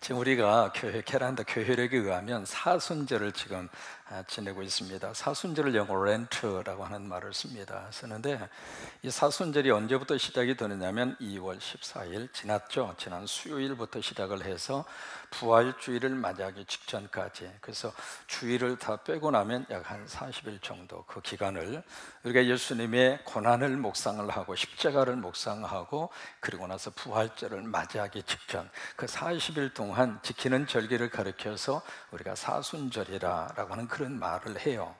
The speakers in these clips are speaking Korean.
지금 우리가 캐나다 교회력에 의하면 사순절을 지금 지내고 있습니다. 사순절을 영어로 렌트라고 하는 말을 쓰는데 이 사순절이 언제부터 시작이 되느냐면 2월 14일 지났죠. 지난 수요일부터 시작을 해서 부활주일을 맞이하기 직전까지, 그래서 주일을 다 빼고 나면 약 한 40일 정도 그 기간을 우리가 예수님의 고난을 묵상을 하고 십자가를 묵상하고 그리고 나서 부활절을 맞이하기 직전 그 40일 동안 지키는 절기를 가리켜서 우리가 사순절이라고 하는 그런 말을 해요.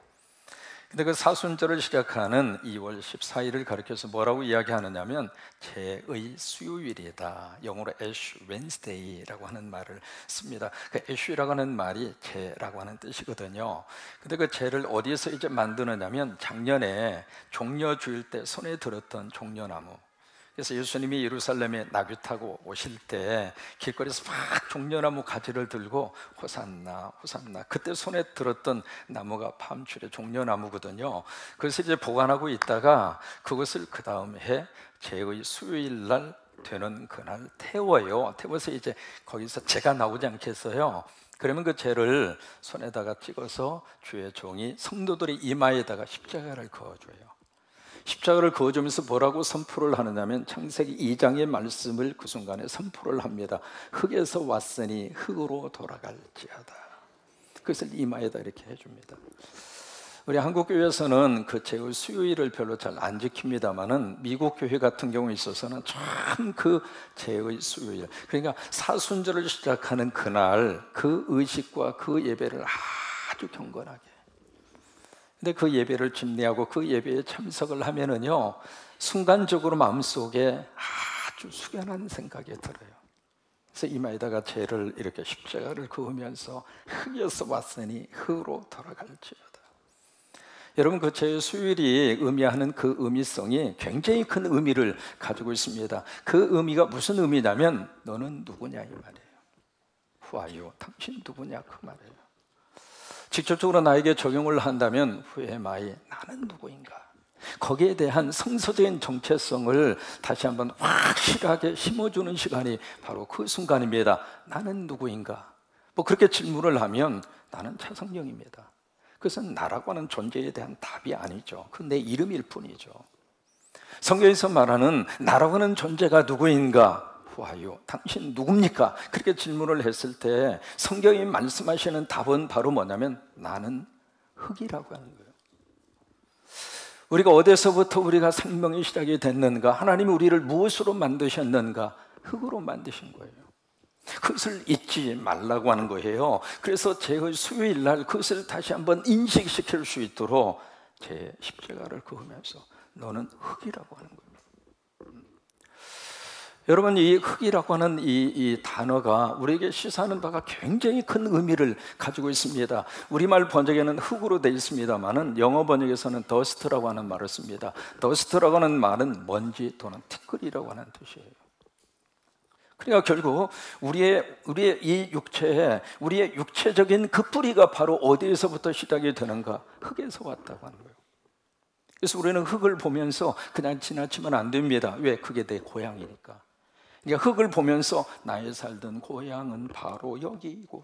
근데 그 사순절을 시작하는 2월 14일을 가리켜서 뭐라고 이야기하느냐면 죄의 수요일이다. 영어로 Ash Wednesday라고 하는 말을 씁니다. 그 Ash라고 하는 말이 죄라고 하는 뜻이거든요. 근데 그 죄를 어디에서 이제 만드느냐면 작년에 종려주일 때 손에 들었던 종려나무, 그래서 예수님이 예루살렘에 나귀 타고 오실 때 길거리에서 막 종려나무 가지를 들고 호산나 호산나, 그때 손에 들었던 나무가 팜줄의 종려나무거든요. 그래서 이제 보관하고 있다가 그것을 그 다음 해 죄의 수요일 날 되는 그날 태워요. 태워서 이제 거기서 죄가 나오지 않게 해서요, 그러면 그 죄를 손에다가 찍어서 주의 종이 성도들의 이마에다가 십자가를 그어줘요. 십자가를 그어주면서 뭐라고 선포를 하느냐면 창세기 2장의 말씀을 그 순간에 선포를 합니다. 흙에서 왔으니 흙으로 돌아갈지어다. 그것을 이마에다 이렇게 해줍니다. 우리 한국 교회에서는 그 죄의 수요일을 별로 잘 안 지킵니다만은 미국 교회 같은 경우에 있어서는 참 그 죄의 수요일, 그러니까 사순절을 시작하는 그날 그 의식과 그 예배를 아주 경건하게, 근데 그 예배를 집례하고 그 예배에 참석을 하면은요, 순간적으로 마음속에 아주 숙연한 생각이 들어요. 그래서 이마에다가 죄를 이렇게 십자가를 그으면서 흙에서 왔으니 흙으로 돌아갈지어다. 여러분, 그 죄의 수요일이 의미하는 그 의미성이 굉장히 큰 의미를 가지고 있습니다. 그 의미가 무슨 의미냐면 너는 누구냐 이 말이에요. Who are you? 당신 누구냐 그 말이에요. 직접적으로 나에게 적용을 한다면 Who am I? 나는 누구인가? 거기에 대한 성서적인 정체성을 다시 한번 확실하게 심어주는 시간이 바로 그 순간입니다. 나는 누구인가? 뭐 그렇게 질문을 하면 나는 차성령입니다. 그것은 나라고 하는 존재에 대한 답이 아니죠. 그 내 이름일 뿐이죠. 성경에서 말하는 나라고 하는 존재가 누구인가? 와요. 당신 누굽니까? 그렇게 질문을 했을 때 성경이 말씀하시는 답은 바로 뭐냐면 나는 흙이라고 하는 거예요. 우리가 어디서부터 우리가 생명이 시작이 됐는가? 하나님이 우리를 무엇으로 만드셨는가? 흙으로 만드신 거예요. 그것을 잊지 말라고 하는 거예요. 그래서 죄의 수요일 날 그것을 다시 한번 인식시킬 수 있도록 제 십자가를 그으면서 너는 흙이라고 하는 거예요. 여러분, 이 흙이라고 하는 이 단어가 우리에게 시사하는 바가 굉장히 큰 의미를 가지고 있습니다. 우리말 번역에는 흙으로 되어 있습니다만은 영어 번역에서는 더스트라고 하는 말을 씁니다. 더스트라고 하는 말은 먼지 또는 티끌이라고 하는 뜻이에요. 그러니까 결국 우리의 이 육체에 우리의 육체적인 그 뿌리가 바로 어디에서부터 시작이 되는가? 흙에서 왔다고 하는 거예요. 그래서 우리는 흙을 보면서 그냥 지나치면 안 됩니다. 왜? 그게 내 고향이니까. 그러니까 흙을 보면서 나의 살던 고향은 바로 여기이고.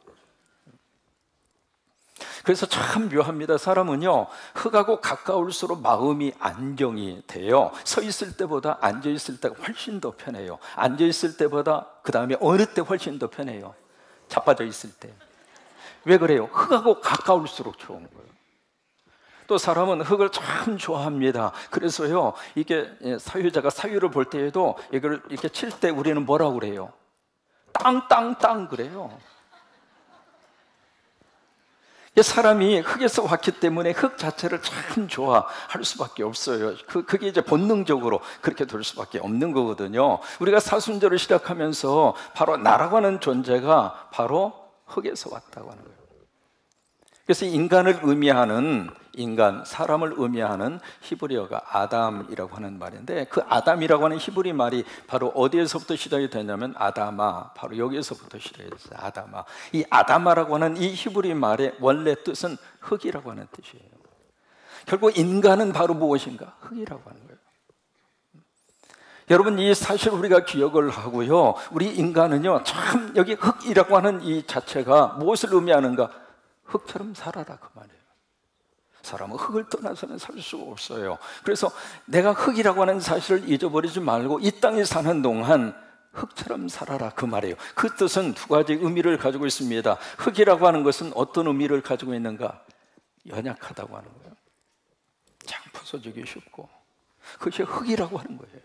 그래서 참 묘합니다. 사람은요, 흙하고 가까울수록 마음이 안정이 돼요. 서 있을 때보다 앉아 있을 때가 훨씬 더 편해요. 앉아 있을 때보다 그 다음에 어느 때 훨씬 더 편해요? 자빠져 있을 때. 왜 그래요? 흙하고 가까울수록 좋은 거예요. 또 사람은 흙을 참 좋아합니다. 그래서요, 이게 사유자가 사유를 볼 때에도 이걸 이렇게 칠 때 우리는 뭐라고 그래요? 땅땅땅 그래요. 사람이 흙에서 왔기 때문에 흙 자체를 참 좋아할 수밖에 없어요. 그게 이제 본능적으로 그렇게 될 수밖에 없는 거거든요. 우리가 사순절을 시작하면서 바로 나라고 하는 존재가 바로 흙에서 왔다고 하는 거예요. 그래서 인간을 의미하는 사람을 의미하는 히브리어가 아담이라고 하는 말인데, 그 아담이라고 하는 히브리 말이 바로 어디에서부터 시작이 되냐면 아다마, 바로 여기에서부터 시작이 됐어요. 아다마. 이 아다마라고 하는 이 히브리 말의 원래 뜻은 흙이라고 하는 뜻이에요. 결국 인간은 바로 무엇인가? 흙이라고 하는 거예요. 여러분, 이 사실 우리가 기억을 하고요, 우리 인간은요 참 여기 흙이라고 하는 이 자체가 무엇을 의미하는가? 흙처럼 살아라 그 말이에요. 사람은 흙을 떠나서는 살 수가 없어요. 그래서 내가 흙이라고 하는 사실을 잊어버리지 말고 이 땅에 사는 동안 흙처럼 살아라 그 말이에요. 그 뜻은 두 가지 의미를 가지고 있습니다. 흙이라고 하는 것은 어떤 의미를 가지고 있는가? 연약하다고 하는 거예요. 장 부서지기 쉽고, 그것이 흙이라고 하는 거예요.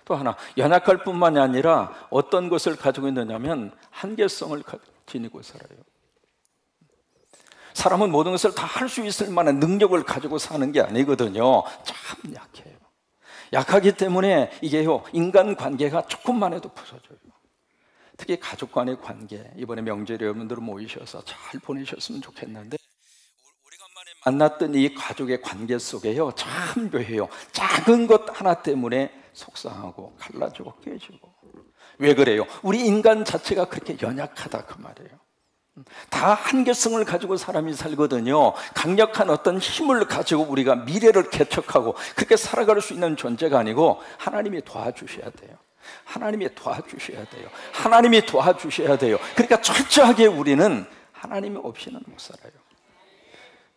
또 하나, 연약할 뿐만이 아니라 어떤 것을 가지고 있느냐면 한계성을 지니고 살아요. 사람은 모든 것을 다 할 수 있을 만한 능력을 가지고 사는 게 아니거든요. 참 약해요. 약하기 때문에 이게요, 인간관계가 조금만 해도 부서져요. 특히 가족 간의 관계, 이번에 명절에 여러분들 모이셔서 잘 보내셨으면 좋겠는데, 오래간만에 만났던 이 가족의 관계 속에요, 참 묘해요. 작은 것 하나 때문에 속상하고 갈라지고 깨지고. 왜 그래요? 우리 인간 자체가 그렇게 연약하다 그 말이에요. 다 한계성을 가지고 사람이 살거든요. 강력한 어떤 힘을 가지고 우리가 미래를 개척하고 그렇게 살아갈 수 있는 존재가 아니고, 하나님이 도와주셔야 돼요. 하나님이 도와주셔야 돼요. 하나님이 도와주셔야 돼요. 그러니까 철저하게 우리는 하나님 없이는 못 살아요.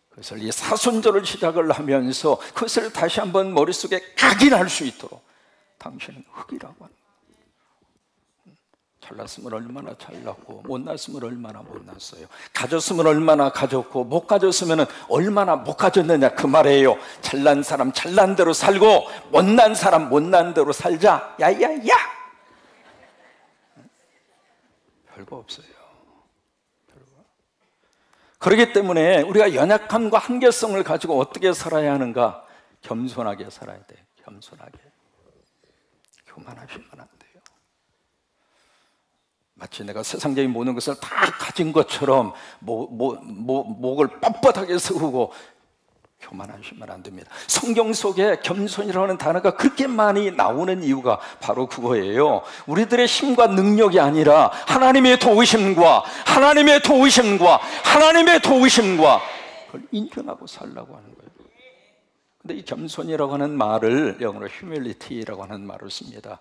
그래서 이 사순절을 시작을 하면서 그것을 다시 한번 머릿속에 각인할 수 있도록, 당신은 흙이라고 하는 거예요. 잘났으면 얼마나 잘났고 못났으면 얼마나 못났어요. 가졌으면 얼마나 가졌고 못 가졌으면 얼마나 못 가졌느냐 그 말이에요. 잘난 사람 잘난 대로 살고 못난 사람 못난 대로 살자. 야야야! 별거 없어요. 별거. 그렇기 때문에 우리가 연약함과 한계성을 가지고 어떻게 살아야 하는가? 겸손하게 살아야 돼요. 겸손하게. 교만하시면 안 돼요. 마치 내가 세상적인 모든 것을 다 가진 것처럼 목을 뻣뻣하게 세우고 교만하시면 안 됩니다. 성경 속에 겸손이라는 단어가 그렇게 많이 나오는 이유가 바로 그거예요. 우리들의 힘과 능력이 아니라 하나님의 도우심과 하나님의 도우심과 하나님의 도우심과 그걸 인정하고 살라고 하는 거예요. 근데 이 겸손이라고 하는 말을 영어로 humility라고 하는 말을 씁니다.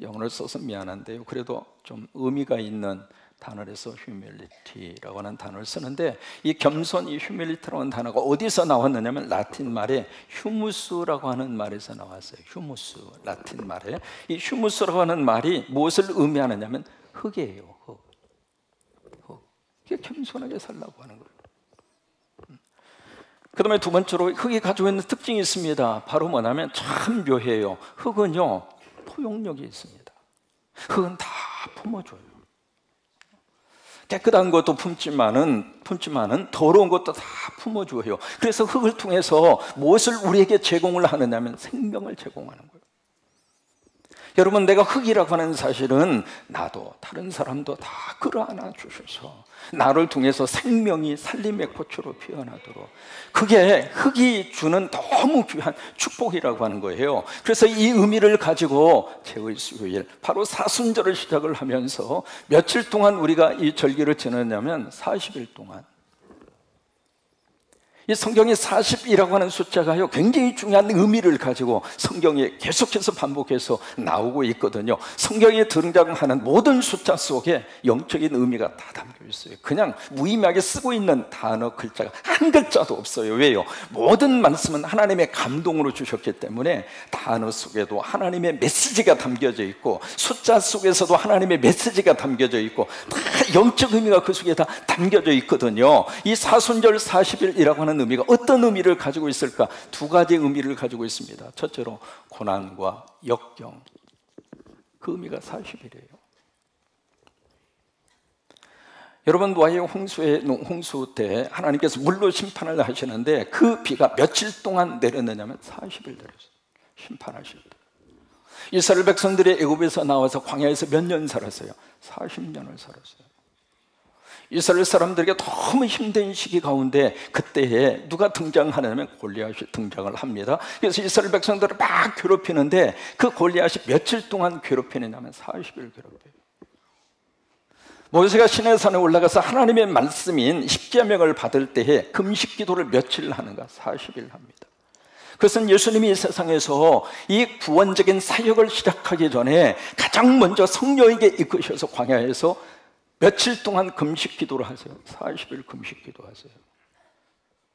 영어를 써서 미안한데요, 그래도 좀 의미가 있는 단어에서 humility라고 하는 단어를 쓰는데, 이 겸손, 이 humility라고 하는 단어가 어디서 나왔느냐면 라틴 말에 humus라고 하는 말에서 나왔어요. humus, 라틴 말에. 이 humus라고 하는 말이 무엇을 의미하느냐면 흙이에요. 흙. 이게 겸손하게 살라고 하는 거예요. 그 다음에 두 번째로 흙이 가지고 있는 특징이 있습니다. 바로 뭐냐면 참 묘해요. 흙은요, 포용력이 있습니다. 흙은 다 품어줘요. 깨끗한 것도 품지만은 더러운 것도 다 품어줘요. 그래서 흙을 통해서 무엇을 우리에게 제공을 하느냐면 생명을 제공하는 거예요. 여러분, 내가 흙이라고 하는 사실은 나도 다른 사람도 다 끌어안아 주셔서 나를 통해서 생명이 살림의 꽃으로 피어나도록, 그게 흙이 주는 너무 귀한 축복이라고 하는 거예요. 그래서 이 의미를 가지고 제의 수요일, 바로 사순절을 시작을 하면서 며칠 동안 우리가 이 절기를 지냈냐면 40일 동안. 이 성경의 40이라고 하는 숫자가요, 굉장히 중요한 의미를 가지고 성경에 계속해서 반복해서 나오고 있거든요. 성경에 등장하는 모든 숫자 속에 영적인 의미가 다 담겨 있어요. 그냥 무의미하게 쓰고 있는 단어 글자가 한 글자도 없어요. 왜요? 모든 말씀은 하나님의 감동으로 주셨기 때문에 단어 속에도 하나님의 메시지가 담겨져 있고, 숫자 속에서도 하나님의 메시지가 담겨져 있고, 다 영적 의미가 그 속에 다 담겨져 있거든요. 이 사순절 40일이라고 하는 의미가 어떤 의미를 가지고 있을까? 두 가지 의미를 가지고 있습니다. 첫째로 고난과 역경, 그 의미가 40일이에요. 여러분, 노아의 홍수 때 하나님께서 물로 심판을 하시는데 그 비가 며칠 동안 내렸느냐면 40일 내렸어요. 심판하실 때. 이스라엘 백성들이 애굽에서 나와서 광야에서 몇 년 살았어요? 40년을 살았어요. 이스라엘 사람들에게 너무 힘든 시기 가운데 그때에 누가 등장하냐면 골리앗이 등장을 합니다. 그래서 이스라엘 백성들을 막 괴롭히는데 그 골리앗이 며칠 동안 괴롭히느냐면 40일 괴롭혀요. 모세가 시내산에 올라가서 하나님의 말씀인 십계명을 받을 때에 금식 기도를 며칠 하는가? 40일 합니다. 그것은 예수님이 이 세상에서 이 구원적인 사역을 시작하기 전에 가장 먼저 성령에게 이끄셔서 광야에서 며칠 동안 금식 기도를 하세요. 40일 금식 기도하세요.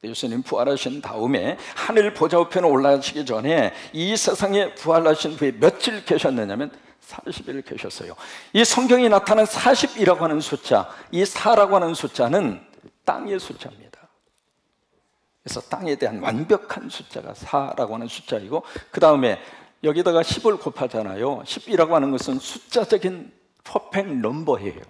예수님 부활하신 다음에 하늘 보좌 우편에 올라가시기 전에 이 세상에 부활하신 후에 며칠 계셨느냐면 40일 계셨어요. 이 성경에 나타난 40이라고 하는 숫자, 이 4라고 하는 숫자는 땅의 숫자입니다. 그래서 땅에 대한 완벽한 숫자가 4라고 하는 숫자이고, 그 다음에 여기다가 10을 곱하잖아요. 10이라고 하는 것은 숫자적인 퍼펙트 넘버예요.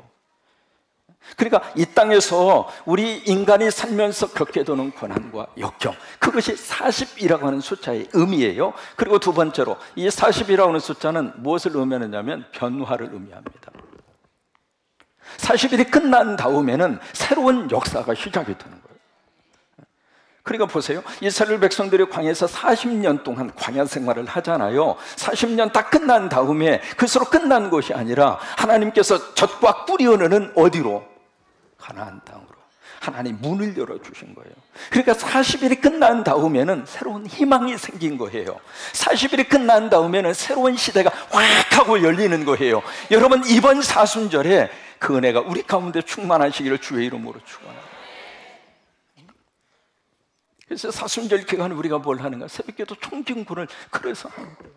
그러니까 이 땅에서 우리 인간이 살면서 겪게 되는 고난과 역경, 그것이 40이라고 하는 숫자의 의미예요. 그리고 두 번째로 이 40이라고 하는 숫자는 무엇을 의미하느냐면 변화를 의미합니다. 40일이 끝난 다음에는 새로운 역사가 시작이 되는 거예요. 그러니까 보세요. 이스라엘 백성들이 광야에서 40년 동안 광야 생활을 하잖아요. 40년 다 끝난 다음에 그것으로 끝난 것이 아니라 하나님께서 젖과 꿀이 흐르는 어디로? 가나안 땅으로 하나님 문을 열어주신 거예요. 그러니까 40일이 끝난 다음에는 새로운 희망이 생긴 거예요. 40일이 끝난 다음에는 새로운 시대가 확 하고 열리는 거예요. 여러분, 이번 사순절에 그 은혜가 우리 가운데 충만하시기를 주의 이름으로 축원합니다. 그래서 사순절 기간에 우리가 뭘 하는가? 새벽기도 총진군을 그래서 하는 거예요.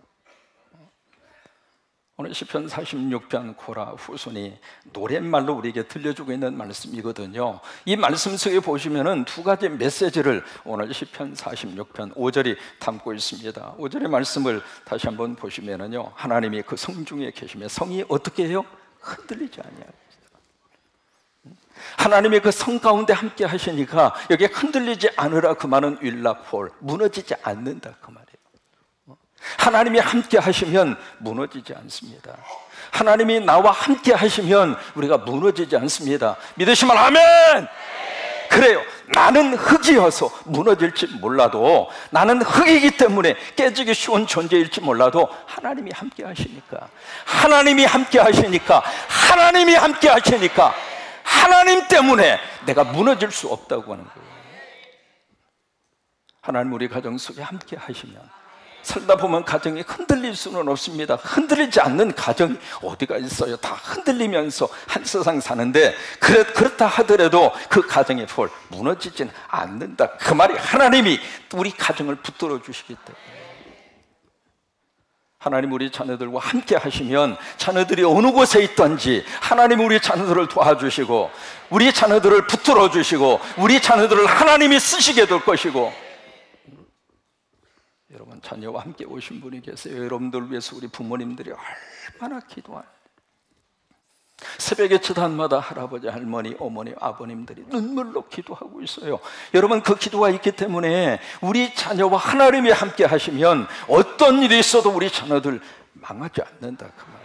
오늘 시편 46편 고라 후손이 노랫말로 우리에게 들려주고 있는 말씀이거든요. 이 말씀 속에 보시면은 두 가지 메시지를 오늘 시편 46편 5절이 담고 있습니다. 5절의 말씀을 다시 한번 보시면은요, 하나님이 그 성중에 계시며 성이 어떻게 해요? 흔들리지 아니하고. 하나님이 그 성 가운데 함께 하시니까 여기에 흔들리지 않으라 그 말은 윌라폴, 무너지지 않는다 그 말이에요. 하나님이 함께 하시면 무너지지 않습니다. 하나님이 나와 함께 하시면 우리가 무너지지 않습니다. 믿으시면 아멘! 그래요. 나는 흙이어서 무너질지 몰라도, 나는 흙이기 때문에 깨지기 쉬운 존재일지 몰라도 하나님이 함께 하시니까, 하나님이 함께 하시니까, 하나님이 함께 하시니까 하나님 때문에 내가 무너질 수 없다고 하는 거예요. 하나님 우리 가정 속에 함께 하시면 살다 보면 가정이 흔들릴 수는 없습니다. 흔들리지 않는 가정이 어디가 있어요? 다 흔들리면서 한 세상 사는데, 그렇다 하더라도 그 가정의 폴 무너지지는 않는다 그 말이 하나님이 우리 가정을 붙들어 주시기 때문에. 하나님 우리 자녀들과 함께 하시면 자녀들이 어느 곳에 있든지 하나님 우리 자녀들을 도와주시고, 우리 자녀들을 붙들어 주시고, 우리 자녀들을 하나님이 쓰시게 될 것이고. 여러분, 자녀와 함께 오신 분이 계세요. 여러분들 위해서 우리 부모님들이 얼마나 기도하는데, 새벽에 저단마다 할아버지, 할머니, 어머니, 아버님들이 눈물로 기도하고 있어요. 여러분, 그 기도가 있기 때문에 우리 자녀와 하나님이 함께 하시면 어떤 일이 있어도 우리 자녀들 망하지 않는다 그 말이에요.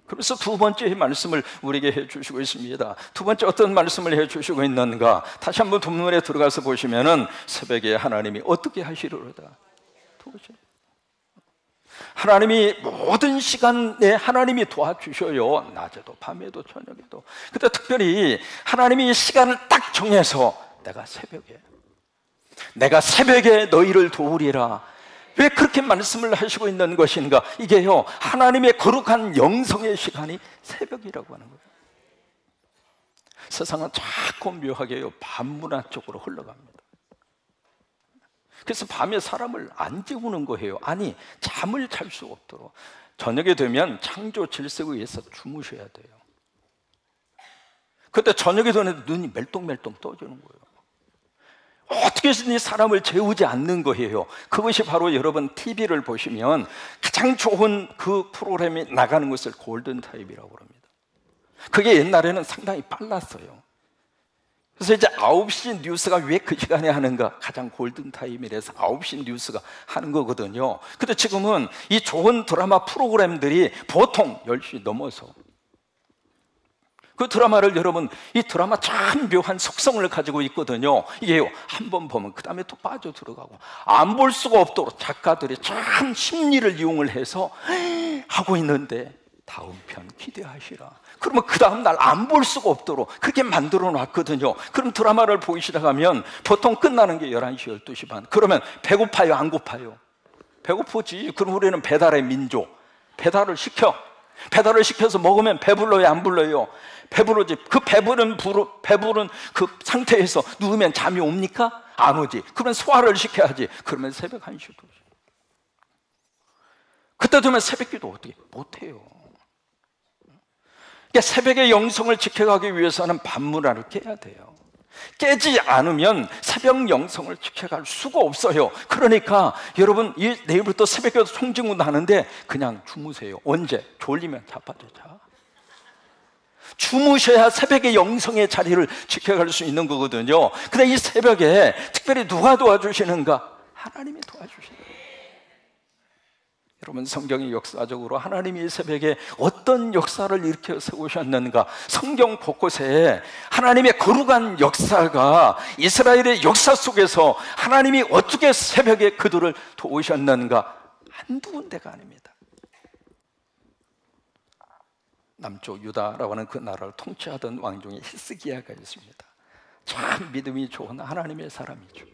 그래서 두 번째 말씀을 우리에게 해주시고 있습니다. 두 번째 어떤 말씀을 해주시고 있는가? 다시 한번 본문에 들어가서 보시면은 새벽에 하나님이 어떻게 하시려다. 두 번째, 하나님이 모든 시간에 하나님이 도와주셔요. 낮에도 밤에도 저녁에도. 근데 특별히 하나님이 이 시간을 딱 정해서 내가 새벽에 너희를 도우리라. 왜 그렇게 말씀을 하시고 있는 것인가? 이게요, 하나님의 거룩한 영성의 시간이 새벽이라고 하는 거예요. 세상은 자꾸 묘하게요, 밤문화 쪽으로 흘러갑니다. 그래서 밤에 사람을 안 재우는 거예요. 아니, 잠을 잘 수 없도록. 저녁에 되면 창조 질서에 의해서 주무셔야 돼요. 그때 저녁에 되면 눈이 멜똥멜똥 떠지는 거예요. 어떻게든 사람을 재우지 않는 거예요. 그것이 바로 여러분 TV를 보시면 가장 좋은 그 프로그램이 나가는 것을 골든타임이라고 합니다. 그게 옛날에는 상당히 빨랐어요. 그래서 이제 9시 뉴스가 왜 그 시간에 하는가? 가장 골든타임이라서 9시 뉴스가 하는 거거든요. 근데 지금은 이 좋은 드라마 프로그램들이 보통 10시 넘어서, 그 드라마를 여러분, 이 드라마 참 묘한 속성을 가지고 있거든요. 이게요, 한 번 보면 그 다음에 또 빠져 들어가고, 안 볼 수가 없도록 작가들이 참 심리를 이용을 해서 하고 있는데, 다음 편 기대하시라. 그러면 그 다음 날 안 볼 수가 없도록 그렇게 만들어 놨거든요. 그럼 드라마를 보기 시작하면 보통 끝나는 게 11시, 12시 반. 그러면 배고파요, 안 고파요? 배고프지. 그럼 우리는 배달의 민족. 배달을 시켜. 배달을 시켜서 먹으면 배불러요, 안 불러요? 배부르지. 그 배부른 그 상태에서 누우면 잠이 옵니까? 안 오지. 그러면 소화를 시켜야지. 그러면 새벽 1시, 2시. 그때 되면 새벽기도 어떻게 못해요. 그러니까 새벽의 영성을 지켜가기 위해서는 밤문화를 깨야 돼요. 깨지 않으면 새벽 영성을 지켜갈 수가 없어요. 그러니까 여러분, 내일부터 새벽기도 송징문도 하는데 그냥 주무세요. 언제? 졸리면 자빠져 자. 주무셔야 새벽의 영성의 자리를 지켜갈 수 있는 거거든요. 근데 이 새벽에 특별히 누가 도와주시는가? 하나님이 도와주시는 거예요. 여러분, 성경이 역사적으로 하나님이 새벽에 어떤 역사를 일으켜 세우셨는가? 성경 곳곳에 하나님의 거룩한 역사가, 이스라엘의 역사 속에서 하나님이 어떻게 새벽에 그들을 도우셨는가? 한두 군데가 아닙니다. 남쪽 유다라고 하는 그 나라를 통치하던 왕 중에 히스기야가 있습니다. 참 믿음이 좋은 하나님의 사람이죠.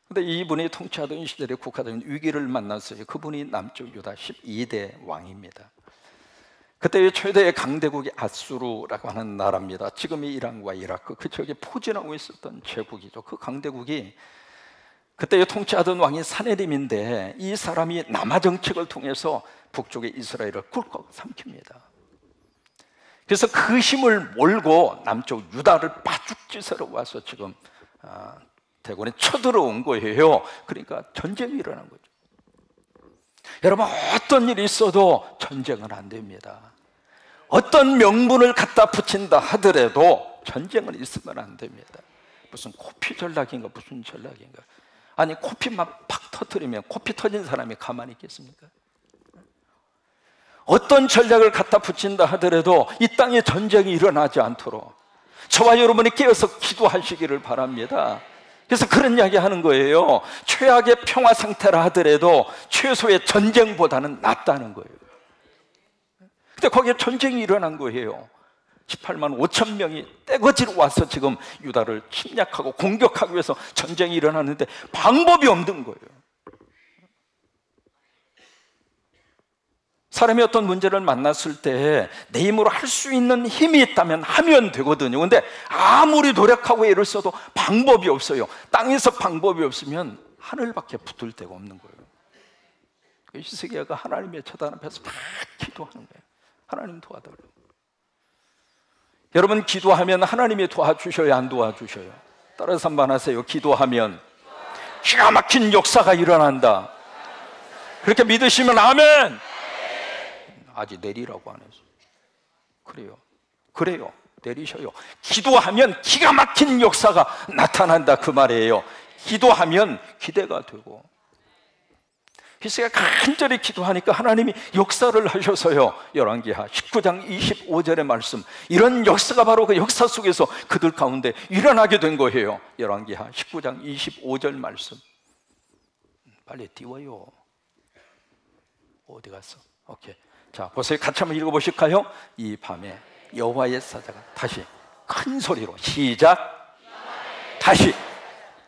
근데 이분이 통치하던 시절에 국가적인 위기를 만났어요. 그분이 남쪽 유다 12대 왕입니다. 그때 최대의 강대국이 아수르라고 하는 나라입니다. 지금의 이란과 이라크 그쪽에 포진하고 있었던 제국이죠. 그 강대국이 그때 통치하던 왕이 사네림인데, 이 사람이 남하 정책을 통해서 북쪽의 이스라엘을 꿀꺽 삼킵니다. 그래서 그 힘을 몰고 남쪽 유다를 파죽지세로 와서 지금 대군에 쳐들어온 거예요. 그러니까 전쟁이 일어난 거죠. 여러분, 어떤 일이 있어도 전쟁은 안 됩니다. 어떤 명분을 갖다 붙인다 하더라도 전쟁은 있으면 안 됩니다. 무슨 코피 전략인가 무슨 전략인가. 아니, 코피만 팍 터뜨리면 코피 터진 사람이 가만히 있겠습니까? 어떤 전략을 갖다 붙인다 하더라도 이 땅에 전쟁이 일어나지 않도록 저와 여러분이 깨어서 기도하시기를 바랍니다. 그래서 그런 이야기 하는 거예요. 최악의 평화 상태라 하더라도 최소의 전쟁보다는 낫다는 거예요. 근데 거기에 전쟁이 일어난 거예요. 18만 5천 명이 떼거지로 와서 지금 유다를 침략하고 공격하기 위해서 전쟁이 일어났는데 방법이 없는 거예요. 사람이 어떤 문제를 만났을 때 내 힘으로 할 수 있는 힘이 있다면 하면 되거든요. 근데 아무리 노력하고 애를 써도 방법이 없어요. 땅에서 방법이 없으면 하늘밖에 붙을 데가 없는 거예요. 히스기야가 하나님의 처단 앞에서 다 기도하는 거예요. 하나님 도와달라고. 여러분, 기도하면 하나님이 도와주셔요, 안 도와주셔요? 따라서 한번 하세요. 기도하면 기가 막힌 역사가 일어난다. 그렇게 믿으시면 아멘. 아직 내리라고 안 했어. 그래요. 내리셔요. 기도하면 기가 막힌 역사가 나타난다, 그 말이에요. 기도하면 기대가 되고. 히스기야가 간절히 기도하니까 하나님이 역사를 하셔서요. 열왕기하 19장 25절의 말씀, 이런 역사가 바로 그 역사 속에서 그들 가운데 일어나게 된 거예요. 열왕기하 19장 25절 말씀. 빨리 띄워요. 어디 갔어? 오케이. 자, 보세요. 같이 한번 읽어보실까요? 이 밤에 여호와의 사자가, 다시 큰 소리로 시작. 다시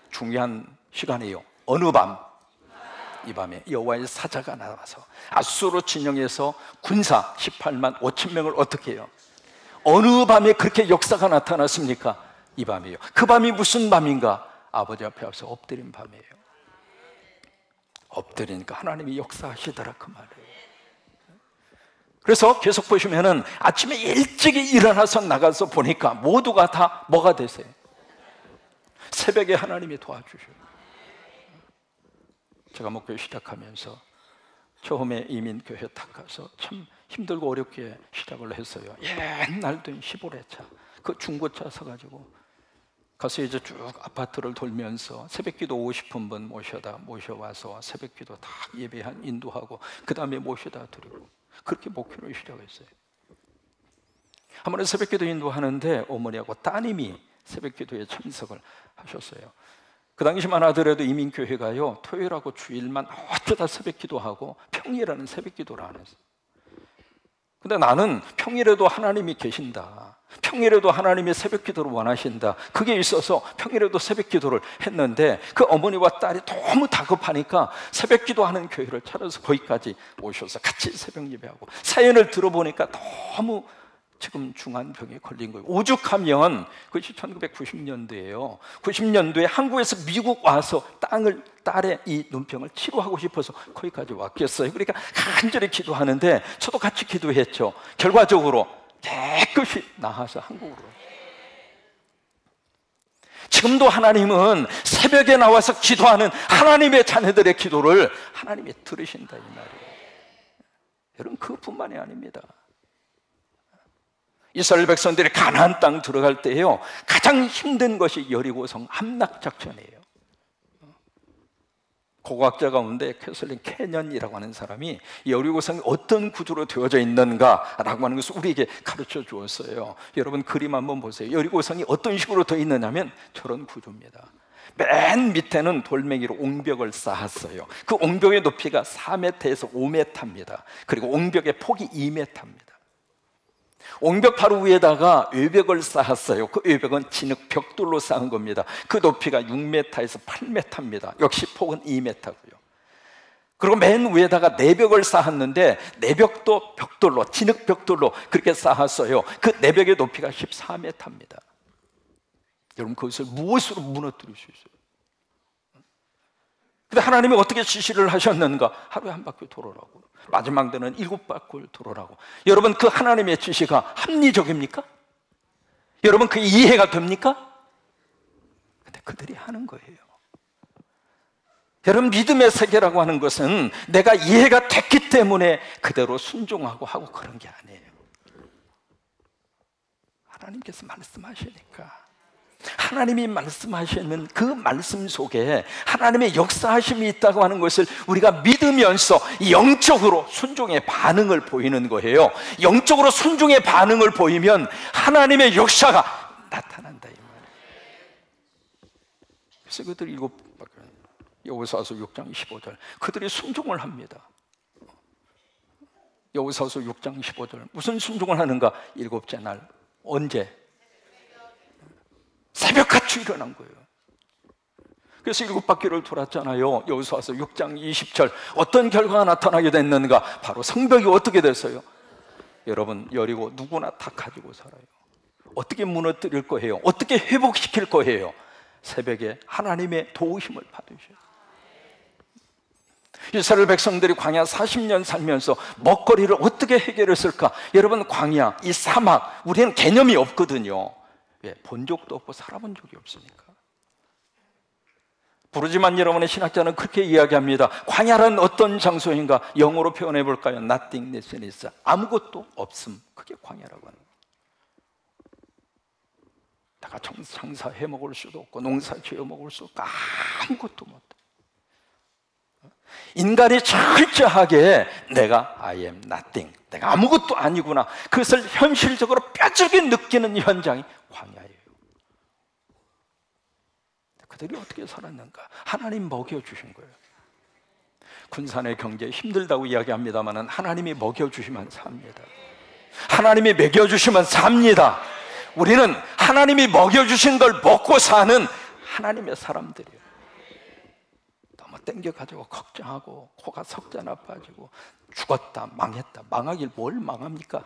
중요한 시간이에요. 어느 밤? 이 밤에 여호와의 사자가 나와서 아수르 진영에서 군사 18만 5천 명을 어떻게 해요? 어느 밤에 그렇게 역사가 나타났습니까? 이 밤이에요. 그 밤이 무슨 밤인가? 아버지 앞에 와서 엎드린 밤이에요. 엎드리니까 하나님이 역사하시더라, 그 말이에요. 그래서 계속 보시면은 아침에 일찍 일어나서 나가서 보니까 모두가 다 뭐가 되세요? 새벽에 하나님이 도와주셔요. 제가 목회 시작하면서 처음에 이민교회 딱 가서 참 힘들고 어렵게 시작을 했어요. 옛날 된 시보레차, 그 중고차 사가지고 가서 이제 쭉 아파트를 돌면서 새벽기도 50분 모셔와서 새벽기도 다 예배한 인도하고 그 다음에 모셔다 드리고, 그렇게 목회를 시작했어요. 한 번에 새벽기도 인도하는데 어머니하고 따님이 새벽기도에 참석을 하셨어요. 그 당시만 하더라도 이민교회가요, 토요일하고 주일만 어쩌다 새벽기도하고 평일에는 새벽기도를 안 했어요. 근데 나는 평일에도 하나님이 계신다, 평일에도 하나님이 새벽 기도를 원하신다, 그게 있어서 평일에도 새벽 기도를 했는데 그 어머니와 딸이 너무 다급하니까 새벽 기도하는 교회를 찾아서 거기까지 오셔서 같이 새벽 예배하고, 사연을 들어보니까 너무 지금 중한 병에 걸린 거예요. 오죽하면 그것이 1990년도예요 90년도에 한국에서 미국 와서 딸의 이 눈병을 치료하고 싶어서 거기까지 왔겠어요. 그러니까 간절히 기도하는데 저도 같이 기도했죠. 결과적으로 깨끗이 나아서 한국으로. 지금도 하나님은 새벽에 나와서 기도하는 하나님의 자녀들의 기도를 하나님이 들으신다 이 말이에요. 여러분, 그뿐만이 아닙니다. 이스라엘 백성들이 가나안 땅 들어갈 때요, 가장 힘든 것이 여리고성 함락 작전이에요. 고고학자 가운데 캐슬린 캐년이라고 하는 사람이 여리고성이 어떤 구조로 되어져 있는가라고 하는 것을 우리에게 가르쳐 주었어요. 여러분, 그림 한번 보세요. 여리고성이 어떤 식으로 되어 있느냐면 저런 구조입니다. 맨 밑에는 돌멩이로 옹벽을 쌓았어요. 그 옹벽의 높이가 4m에서 5m입니다. 그리고 옹벽의 폭이 2m입니다. 옹벽 바로 위에다가 외벽을 쌓았어요. 그 외벽은 진흙 벽돌로 쌓은 겁니다. 그 높이가 6m에서 8m입니다. 역시 폭은 2m고요. 그리고 맨 위에다가 내벽을 쌓았는데 내벽도 벽돌로, 진흙 벽돌로 그렇게 쌓았어요. 그 내벽의 높이가 14m입니다. 여러분, 그것을 무엇으로 무너뜨릴 수 있어요? 근데 하나님이 어떻게 지시를 하셨는가? 하루에 한 바퀴 돌아라고, 마지막 때는 7바퀴를 돌아라고. 여러분, 그 하나님의 지시가 합리적입니까? 여러분, 그게 이해가 됩니까? 근데 그들이 하는 거예요. 여러분, 믿음의 세계라고 하는 것은 내가 이해가 됐기 때문에 그대로 순종하고 하고 그런 게 아니에요. 하나님께서 말씀하시니까, 하나님이 말씀하시는 그 말씀 속에 하나님의 역사하심이 있다고 하는 것을 우리가 믿으면서 영적으로 순종의 반응을 보이는 거예요. 영적으로 순종의 반응을 보이면 하나님의 역사가 나타난다 이 말이에요. 그래서 그들이 여호수아서 6장 15절 그들이 순종을 합니다. 여호수아서 6장 15절 무슨 순종을 하는가? 일곱째 날, 언제? 새벽같이 일어난 거예요. 그래서 7바퀴를 돌았잖아요. 여호수아서 6장 20절 어떤 결과가 나타나게 됐는가? 바로 성벽이 어떻게 됐어요? 여러분, 여리고 누구나 다 가지고 살아요. 어떻게 무너뜨릴 거예요? 어떻게 회복시킬 거예요? 새벽에 하나님의 도우심을 받으셔요. 이스라엘 백성들이 광야 40년 살면서 먹거리를 어떻게 해결했을까? 여러분, 광야, 이 사막, 우리는 개념이 없거든요. 왜? 본 적도 없고 살아본 적이 없으니까. 부르지만 여러분의 신학자는 그렇게 이야기합니다. 광야란 어떤 장소인가? 영어로 표현해 볼까요? Nothingness, 아무것도 없음. 그게 광야라고 하는 거예요. 내가 장사해 먹을 수도 없고 농사 지어 먹을 수 없고 아무것도 못. 인간이 철저하게 내가 I am nothing, 내가 아무것도 아니구나, 그것을 현실적으로 뼈저리게 느끼는 현장이 광야예요. 그들이 어떻게 살았는가? 하나님 먹여주신 거예요. 군산의 경제 힘들다고 이야기합니다만 하나님이 먹여주시면 삽니다. 하나님이 먹여주시면 삽니다. 우리는 하나님이 먹여주신 걸 먹고 사는 하나님의 사람들이에요. 너무 땡겨가지고 걱정하고 코가 석자나 빠지고 죽었다, 망했다. 망하길 뭘 망합니까?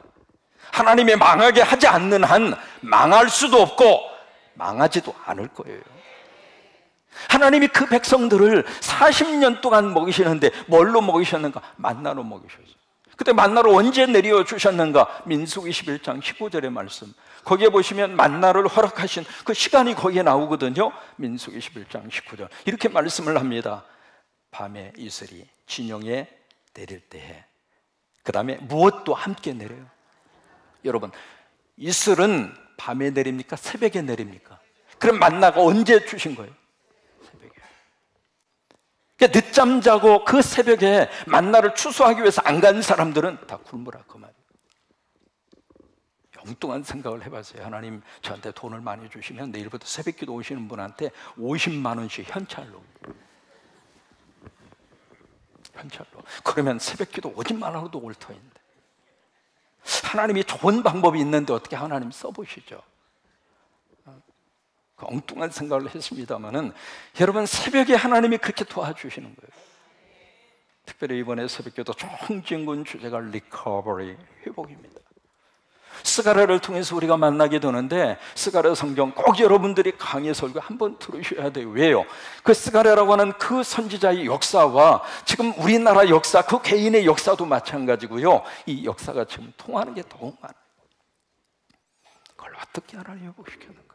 하나님이 망하게 하지 않는 한 망할 수도 없고 망하지도 않을 거예요. 하나님이 그 백성들을 40년 동안 먹이시는데 뭘로 먹이셨는가? 만나로 먹이셨어요. 그때 만나를 언제 내려 주셨는가? 민수기 21장 19절의 말씀, 거기에 보시면 만나를 허락하신 그 시간이 거기에 나오거든요. 민수기 21장 19절 이렇게 말씀을 합니다. 밤에 이슬이 진영에 내릴 때에, 그 다음에 무엇도 함께 내려요. 여러분, 이슬은 밤에 내립니까? 새벽에 내립니까? 그럼 만나가 언제 주신 거예요? 새벽에. 그러니까 늦잠 자고 그 새벽에 만나를 추수하기 위해서 안 간 사람들은 다 굶으라 그 말이에요. 엉뚱한 생각을 해봤어요. 하나님 저한테 돈을 많이 주시면 내일부터 새벽기도 오시는 분한테 50만 원씩 현찰로. 그러면 새벽기도 50만 원으로도 올 터인데, 하나님이 좋은 방법이 있는데 어떻게 하나님 써보시죠? 그 엉뚱한 생각을 했습니다마는 여러분, 새벽에 하나님이 그렇게 도와주시는 거예요. 특별히 이번에 새벽기도 총진군 주제가 리커버리, 회복입니다. 스가랴를 통해서 우리가 만나게 되는데, 스가랴 성경 꼭 여러분들이 강의 설교 한번 들으셔야 돼요. 왜요? 그 스가랴라고 하는 그 선지자의 역사와 지금 우리나라 역사, 그 개인의 역사도 마찬가지고요, 이 역사가 지금 통하는 게 너무 많아요. 그걸 어떻게 하나님 회복시켰는가?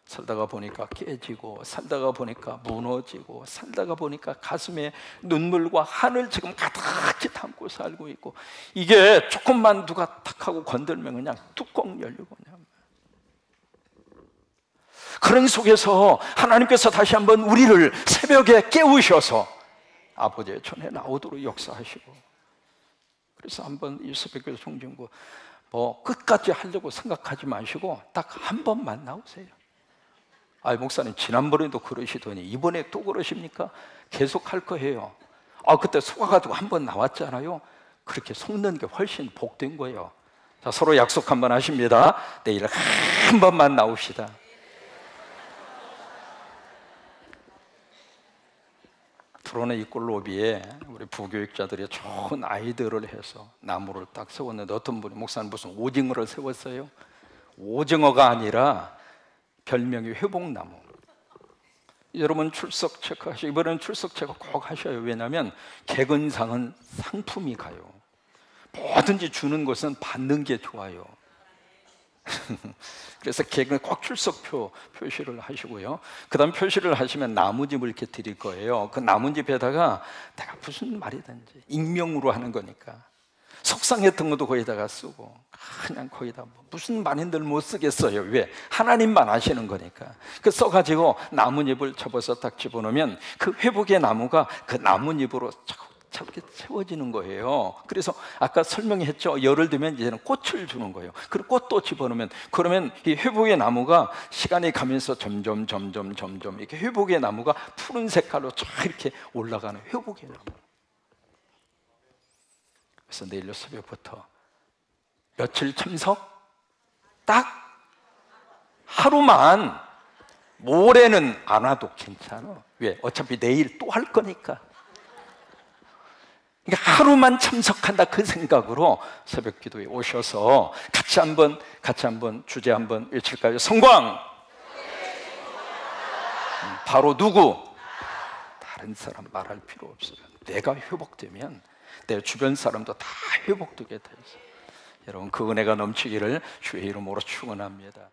살다가 보니까 깨지고, 살다가 보니까 무너지고, 살다가 보니까 가슴에 눈물과 한을 지금 가득히 담고 살고 있고, 이게 조금만 누가 탁 하고 건들면 그냥 뚜껑 열리고 그냥. 그런 속에서 하나님께서 다시 한번 우리를 새벽에 깨우셔서 아버지의 전에 나오도록 역사하시고, 그래서 한번 이 새벽기도 총진구 끝까지 하려고 생각하지 마시고 딱 한 번만 나오세요. 목사님 지난번에도 그러시더니 이번에 또 그러십니까? 계속 할 거예요. 그때 속아가지고 한 번 나왔잖아요. 그렇게 속는 게 훨씬 복된 거예요. 자, 서로 약속 한번 하십니다. 내일 한 번만 나옵시다. 드론의 이꼴 로비에 우리 부교육자들이 좋은 아이디어를 해서 나무를 딱 세웠는데, 어떤 분이 목사님 무슨 오징어를 세웠어요? 오징어가 아니라 별명이 회복나무. 여러분 출석 체크하시고, 이번에는 출석 체크 꼭 하셔요. 왜냐하면 개근상은 상품이 가요. 뭐든지 주는 것은 받는 게 좋아요. 그래서 개근 꼭 출석표 표시를 하시고요. 그 다음 표시를 하시면 나무집을 이렇게 드릴 거예요. 그 나무집에다가 내가 무슨 말이든지 익명으로 하는 거니까 속상했던 것도 거기다가 쓰고, 그냥 거기다 무슨 말인들 못 쓰겠어요. 왜? 하나님만 아시는 거니까. 그 써가지고 나뭇잎을 접어서 딱 집어넣으면 그 회복의 나무가 그 나뭇잎으로 이렇게 채워지는 거예요. 그래서 아까 설명했죠. 열을 들면 이제는 꽃을 주는 거예요. 그리고 꽃도 집어넣으면, 그러면 이 회복의 나무가 시간이 가면서 점점 이렇게 회복의 나무가 푸른 색깔로 쫙 이렇게 올라가는 회복의 나무. 그래서 내일 새벽부터 며칠 참석? 딱 하루만. 모레는 안 와도 괜찮아. 왜? 어차피 내일 또 할 거니까. 그러니까 하루만 참석한다, 그 생각으로 새벽 기도에 오셔서 같이 한번 주제 한번 외칠까요? 성광! 바로 누구? 다른 사람 말할 필요 없어요. 내가 회복되면 내 주변 사람도 다 회복되게 돼 있어요. 여러분, 그 은혜가 넘치기를 주의 이름으로 축원합니다.